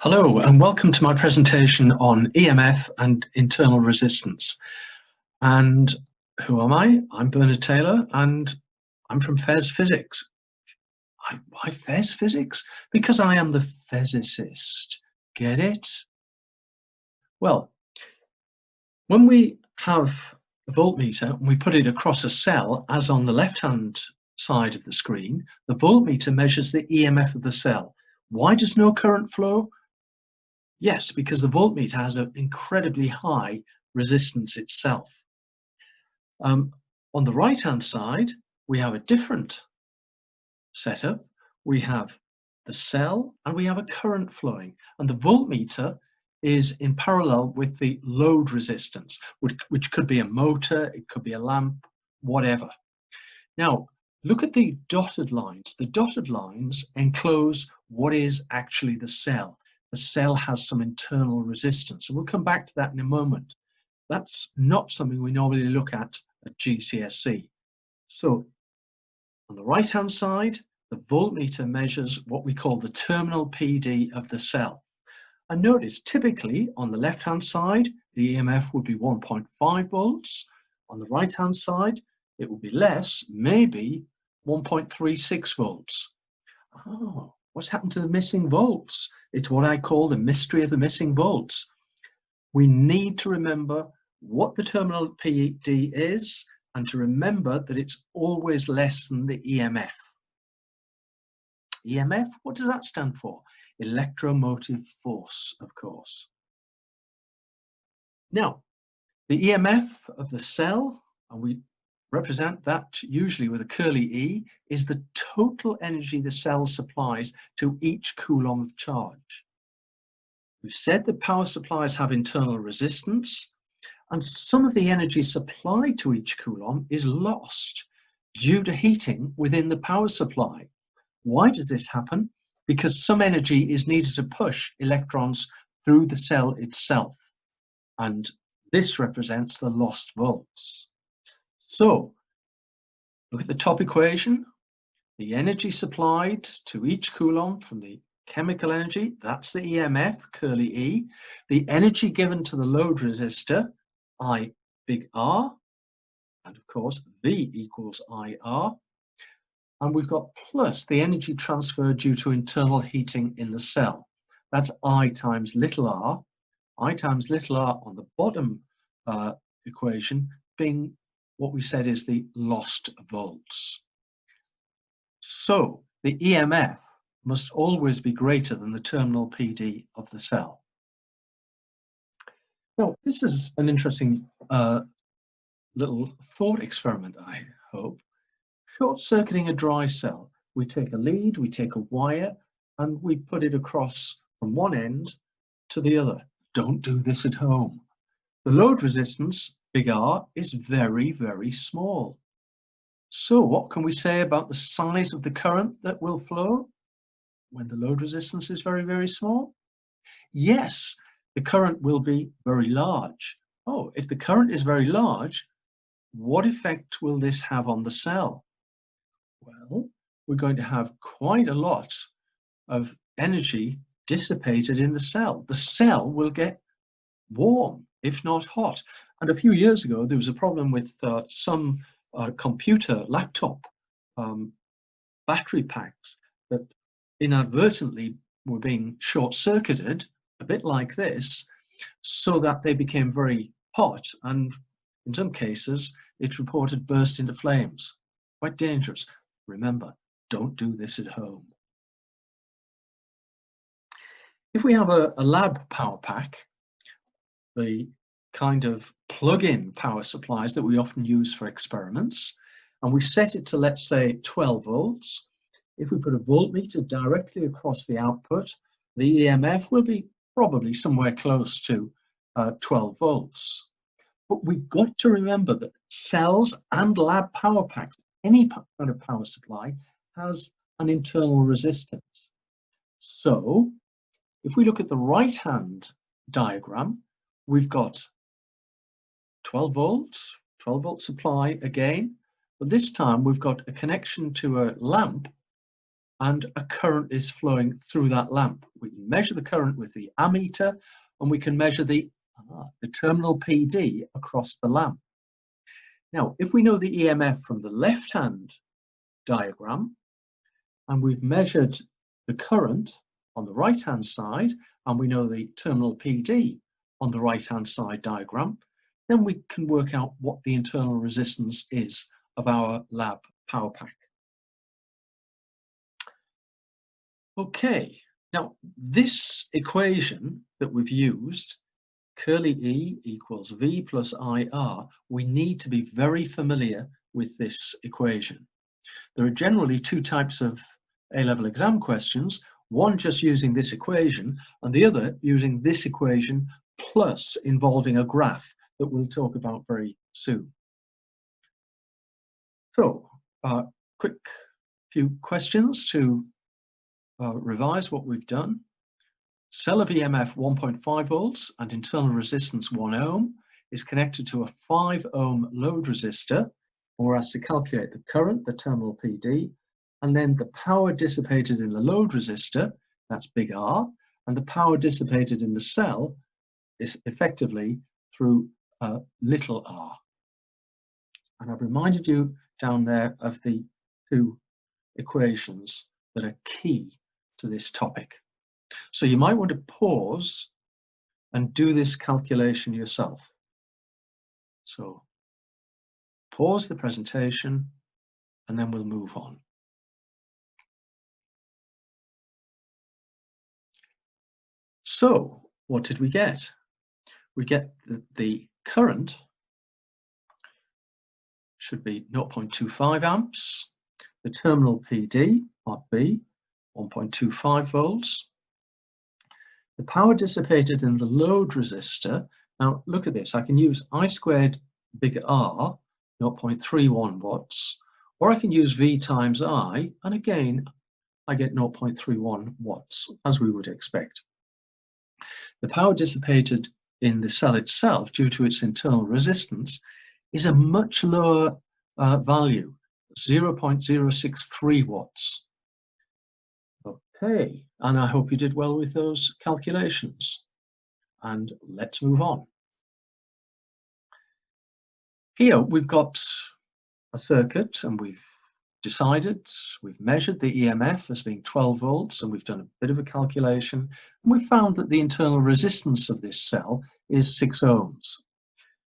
Hello and welcome to my presentation on EMF and internal resistance. And who am I? I'm Bernard Taylor and I'm from FES Physics. Why FES Physics? Because I am the physicist. Get it? Well, when we have a voltmeter and we put it across a cell, as on the left-hand side of the screen, the voltmeter measures the EMF of the cell. Why does no current flow? Yes, because the voltmeter has an incredibly high resistance itself. On the right-hand side, we have a different setup. We have the cell and we have a current flowing, and the voltmeter is in parallel with the load resistance, which could be a motor, it could be a lamp, whatever. Now, look at the dotted lines. The dotted lines enclose what is actually the cell. The cell has some internal resistance, and we'll come back to that in a moment. That's not something we normally look at GCSE. So on the right hand side, the voltmeter measures what we call the terminal PD of the cell. And notice, typically on the left hand side, the EMF would be 1.5 volts. On the right hand side, it will be less, maybe 1.36 volts. Oh, what's happened to the missing volts? It's what I call the mystery of the missing volts. We need to remember what the terminal PD is and to remember that it's always less than the EMF. EMF, what does that stand for? Electromotive force, of course. Now, the EMF of the cell, and we represent that usually with a curly E, is the total energy the cell supplies to each coulomb of charge. We've said that power supplies have internal resistance, and some of the energy supplied to each coulomb is lost due to heating within the power supply. Why does this happen? Because some energy is needed to push electrons through the cell itself, and this represents the lost volts. So, look at the top equation. The energy supplied to each coulomb from the chemical energy, that's the EMF, curly E. The energy given to the load resistor, I big R, and of course V equals IR. And we've got plus the energy transfer due to internal heating in the cell. That's I times little r. I times little r on the bottom equation being what we said is the lost volts. So the EMF must always be greater than the terminal PD of the cell. Now, this is an interesting little thought experiment, I hope. Short-circuiting a dry cell. We take a lead, we take a wire, and we put it across from one end to the other. Don't do this at home. The load resistance, big R, is very, very small. So what can we say about the size of the current that will flow when the load resistance is very, very small? Yes, the current will be very large. Oh, if the current is very large, what effect will this have on the cell? Well, we're going to have quite a lot of energy dissipated in the cell. The cell will get warm, if not hot. And a few years ago, there was a problem with some computer laptop battery packs that inadvertently were being short-circuited, a bit like this, so that they became very hot, and in some cases it's reported burst into flames. Quite dangerous. Remember, don't do this at home. If we have a lab power pack, the kind of plug-in power supplies that we often use for experiments, and we set it to, let's say, 12 volts. If we put a voltmeter directly across the output, the EMF will be probably somewhere close to 12 volts. But we've got to remember that cells and lab power packs, any kind of power supply, has an internal resistance. So if we look at the right-hand diagram, we've got 12 volts, 12 volt supply again, but this time we've got a connection to a lamp and a current is flowing through that lamp. We can measure the current with the ammeter, and we can measure the terminal PD across the lamp. Now, if we know the EMF from the left-hand diagram, and we've measured the current on the right-hand side, and we know the terminal PD on the right-hand side diagram, then we can work out what the internal resistance is of our lab power pack. Okay, now this equation that we've used, curly E equals V plus IR, we need to be very familiar with this equation. There are generally two types of A-level exam questions, one just using this equation and the other using this equation plus involving a graph that we'll talk about very soon. So, quick few questions to revise what we've done. Cell of EMF 1.5 volts and internal resistance 1 ohm is connected to a 5 ohm load resistor, and we're asked to calculate the current, the terminal PD, and then the power dissipated in the load resistor, that's big R, and the power dissipated in the cell is effectively through little r. And I've reminded you down there of the two equations that are key to this topic. So you might want to pause and do this calculation yourself. So pause the presentation and then we'll move on. So what did we get? We get the current should be 0.25 amps, the terminal PD, part B, 1.25 volts. The power dissipated in the load resistor, now look at this, I can use I squared big R, 0.31 watts, or I can use V times I, and again, I get 0.31 watts, as we would expect. The power dissipated in the cell itself, due to its internal resistance, is a much lower value, 0.063 watts. Okay, and I hope you did well with those calculations. And let's move on. Here we've got a circuit and we've measured the EMF as being 12 volts, and we've done a bit of a calculation, and we found that the internal resistance of this cell is 6 ohms.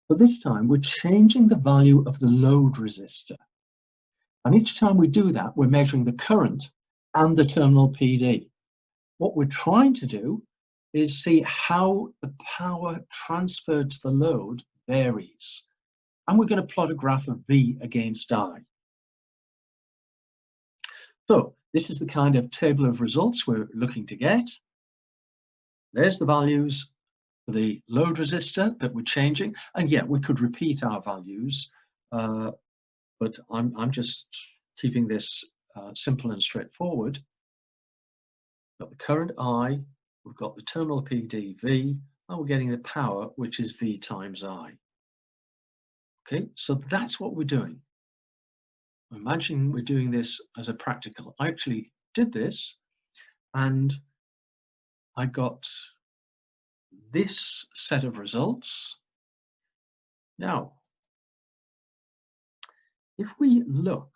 But this time we're changing the value of the load resistor. And each time we do that, we're measuring the current and the terminal PD. What we're trying to do is see how the power transferred to the load varies. And we're going to plot a graph of V against I. So this is the kind of table of results we're looking to get. There's the values for the load resistor that we're changing. And yeah, we could repeat our values, but I'm just keeping this simple and straightforward. We've got the current I, we've got the terminal PD V, and we're getting the power, which is V times I. Okay, so that's what we're doing. Imagine we're doing this as a practical. I actually did this and I got this set of results. Now, if we look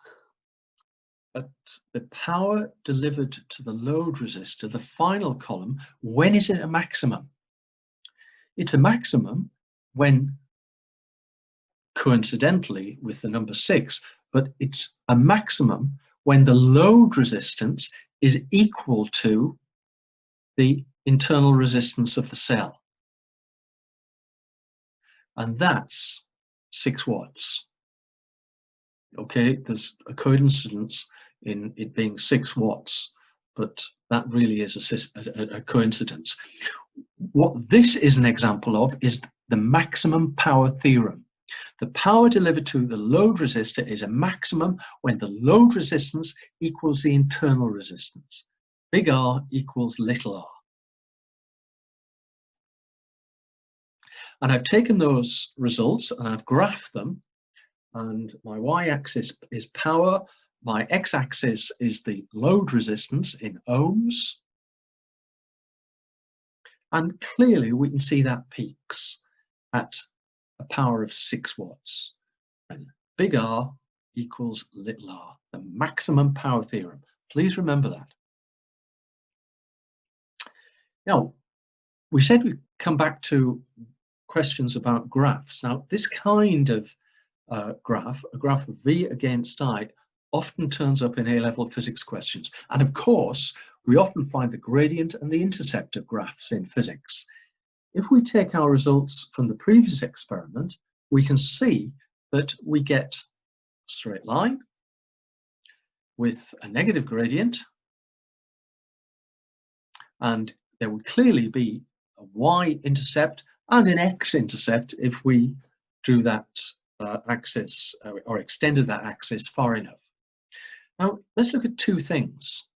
at the power delivered to the load resistor, the final column, when is it a maximum? It's a maximum when, coincidentally with the number 6, but it's a maximum when the load resistance is equal to the internal resistance of the cell. And that's 6 watts. Okay, there's a coincidence in it being 6 watts, but that really is a coincidence. What this is an example of is the maximum power theorem. The power delivered to the load resistor is a maximum when the load resistance equals the internal resistance. Big R equals little r. And I've taken those results and I've graphed them, and my y-axis is power, my x-axis is the load resistance in ohms. And clearly we can see that peaks at a power of 6 watts. And big R equals little r, the maximum power theorem. Please remember that. Now, we said we'd come back to questions about graphs. Now, this kind of graph, a graph of V against I, often turns up in A-level physics questions. And of course, we often find the gradient and the intercept of graphs in physics. If we take our results from the previous experiment, we can see that we get a straight line with a negative gradient, and there would clearly be a y-intercept and an x-intercept if we drew that axis or extended that axis far enough. Now, let's look at two things.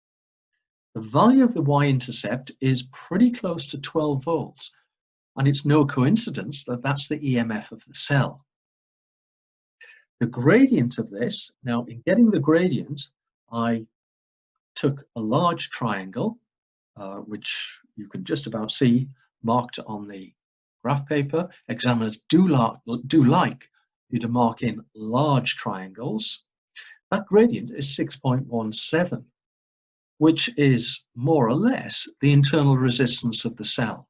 The value of the y-intercept is pretty close to 12 volts, and it's no coincidence that that's the EMF of the cell. The gradient of this, now in getting the gradient, I took a large triangle, which you can just about see marked on the graph paper. Examiners do like you to mark in large triangles. That gradient is 6.17, which is more or less the internal resistance of the cell.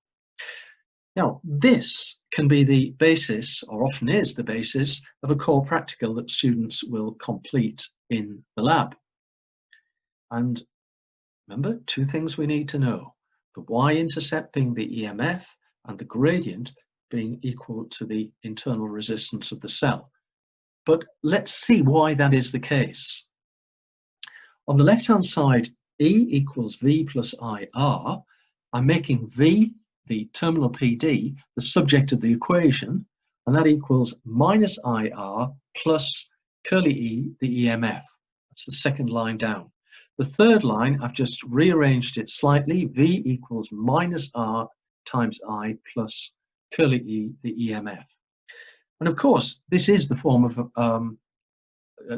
Now, this can be the basis, or often is the basis, of a core practical that students will complete in the lab. And remember, two things we need to know: the y-intercept being the EMF and the gradient being equal to the internal resistance of the cell. But let's see why that is the case. On the left-hand side, E equals V plus IR. I'm making V, the terminal PD, the subject of the equation, and that equals minus IR plus curly E, the EMF. That's the second line down. The third line, I've just rearranged it slightly. V equals minus R times I plus curly E, the EMF. And of course, this is the form of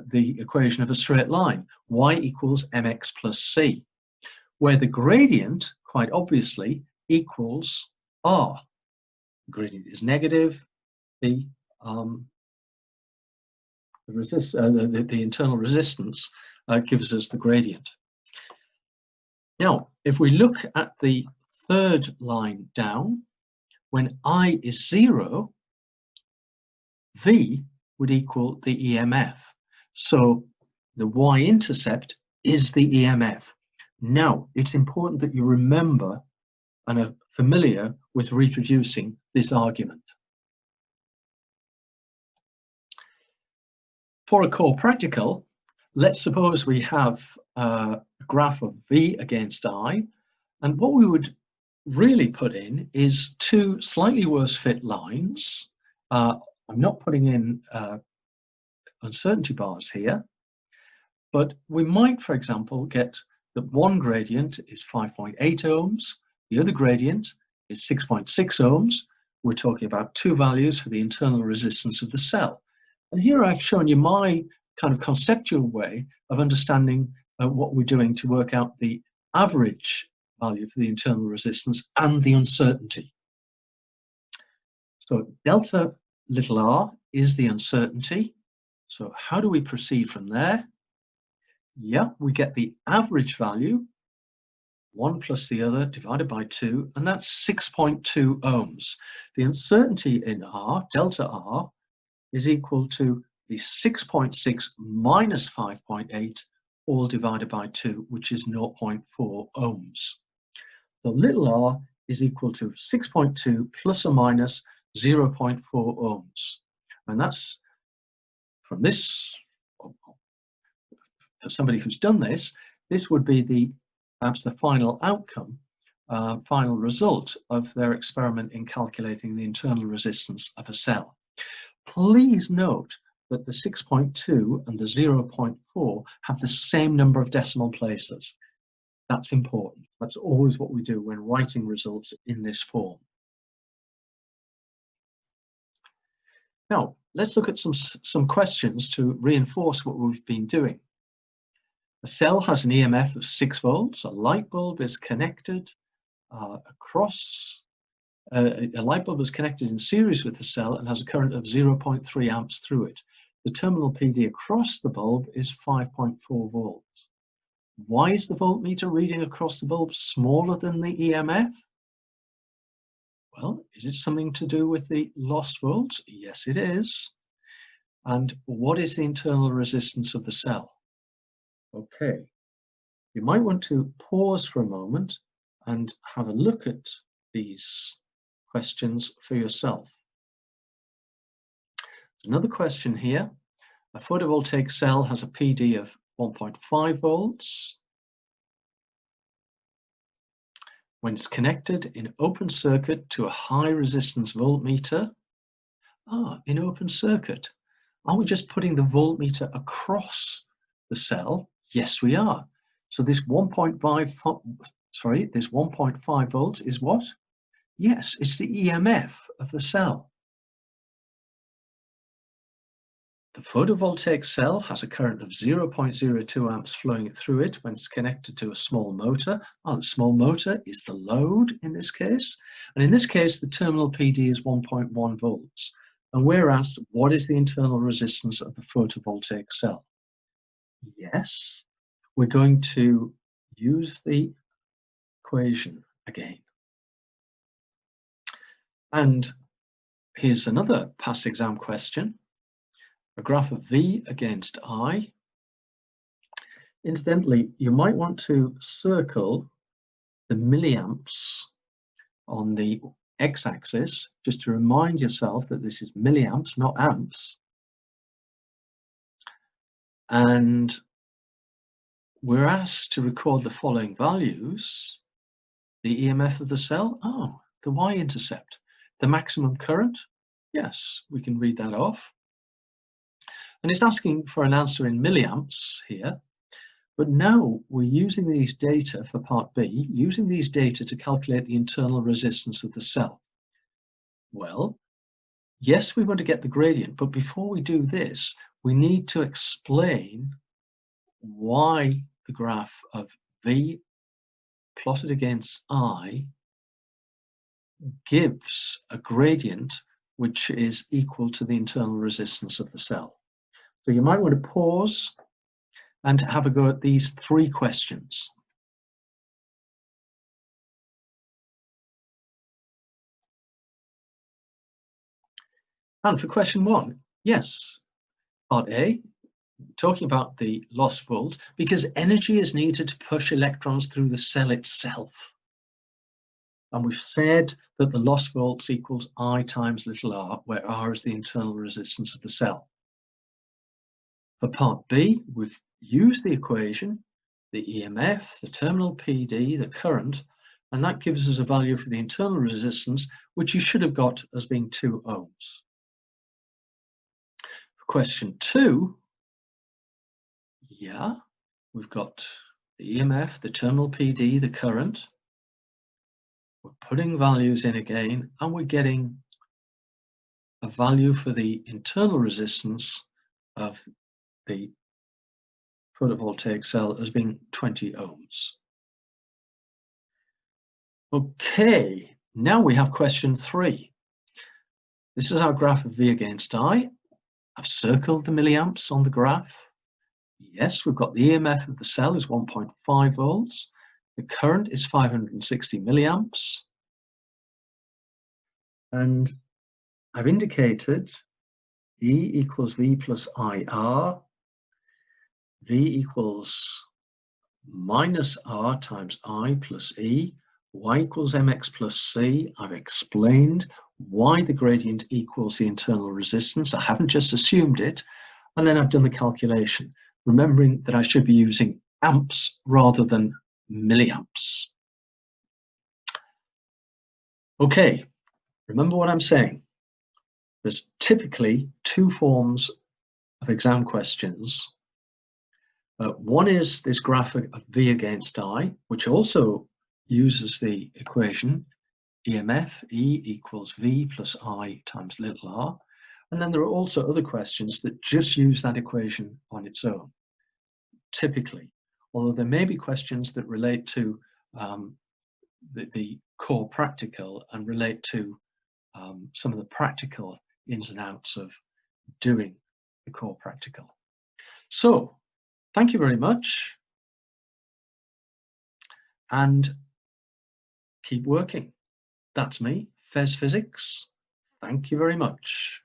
the equation of a straight line. Y equals mx plus c, where the gradient, quite obviously, equals R. The gradient is negative. The internal resistance gives us the gradient. Now, if we look at the third line down, when I is 0, V would equal the EMF. So the y-intercept is the EMF. Now, it's important that you remember and are familiar with reproducing this argument. For a core practical, let's suppose we have a graph of V against I, and what we would really put in is two slightly worse fit lines. I'm not putting in uncertainty bars here, but we might, for example, get that one gradient is 5.8 ohms, the other gradient is 6.6 ohms. We're talking about two values for the internal resistance of the cell. And here I've shown you my kind of conceptual way of understanding what we're doing to work out the average value for the internal resistance and the uncertainty. So delta little r is the uncertainty. So how do we proceed from there? Yeah, we get the average value, one plus the other divided by 2, and that's 6.2 ohms. The uncertainty in R, delta R, is equal to the 6.6 minus 5.8, all divided by 2, which is 0.4 ohms. The little r is equal to 6.2 plus or minus 0.4 ohms. And that's, from this, for somebody who's done this, this would be perhaps the final outcome, final result of their experiment in calculating the internal resistance of a cell. Please note that the 6.2 and the 0.4 have the same number of decimal places. That's important. That's always what we do when writing results in this form. Now, let's look at some questions to reinforce what we've been doing. A cell has an EMF of 6 volts. A light bulb is connected a light bulb is connected in series with the cell and has a current of 0.3 amps through it. The terminal PD across the bulb is 5.4 volts. Why is the voltmeter reading across the bulb smaller than the EMF? Well, is it something to do with the lost volts? Yes, it is. And what is the internal resistance of the cell? Okay, you might want to pause for a moment and have a look at these questions for yourself. There's another question here. A photovoltaic cell has a PD of 1.5 volts. When it's connected in open circuit to a high resistance voltmeter. In open circuit. Are we just putting the voltmeter across the cell? Yes, we are. So this 1.5 volts is what? Yes, it's the EMF of the cell. The photovoltaic cell has a current of 0.02 amps flowing through it when it's connected to a small motor. The small motor is the load in this case. And in this case, the terminal PD is 1.1 volts. And we're asked, what is the internal resistance of the photovoltaic cell? Yes, we're going to use the equation again. And here's another past exam question. A graph of V against I. Incidentally, you might want to circle the milliamps on the x-axis just to remind yourself that this is milliamps, not amps. And we're asked to record the following values. The EMF of the cell, the Y-intercept. The maximum current, yes, we can read that off. And it's asking for an answer in milliamps here. But now we're using these data for part B, using these data to calculate the internal resistance of the cell. Well, yes, we want to get the gradient, but before we do this, we need to explain why the graph of V plotted against I gives a gradient which is equal to the internal resistance of the cell. So you might want to pause and have a go at these 3 questions. And for question 1, yes, part A, talking about the lost volts, because energy is needed to push electrons through the cell itself. And we've said that the lost volts equals I times little r, where r is the internal resistance of the cell. For part B, we've used the equation, the EMF, the terminal PD, the current, and that gives us a value for the internal resistance, which you should have got as being 2 ohms. For question 2, we've got the EMF, the terminal PD, the current. We're putting values in again, and we're getting a value for the internal resistance of the photovoltaic cell as being 20 ohms. Okay, now we have question 3. This is our graph of V against I. I've circled the milliamps on the graph. Yes, we've got the EMF of the cell is 1.5 volts. The current is 560 milliamps. And I've indicated E equals V plus IR. V equals minus R times I plus E. Y equals mx plus C. I've explained why the gradient equals the internal resistance. I haven't just assumed it. And then I've done the calculation, remembering that I should be using amps rather than milliamps. Okay, remember what I'm saying. There's typically 2 forms of exam questions. One is this graph of V against I, which also uses the equation EMF, E equals V plus I times little r. And then there are also other questions that just use that equation on its own, typically. although there may be questions that relate to the core practical and relate to some of the practical ins and outs of doing the core practical. So thank you very much, and keep working. That's me, Fez Physics. Thank you very much.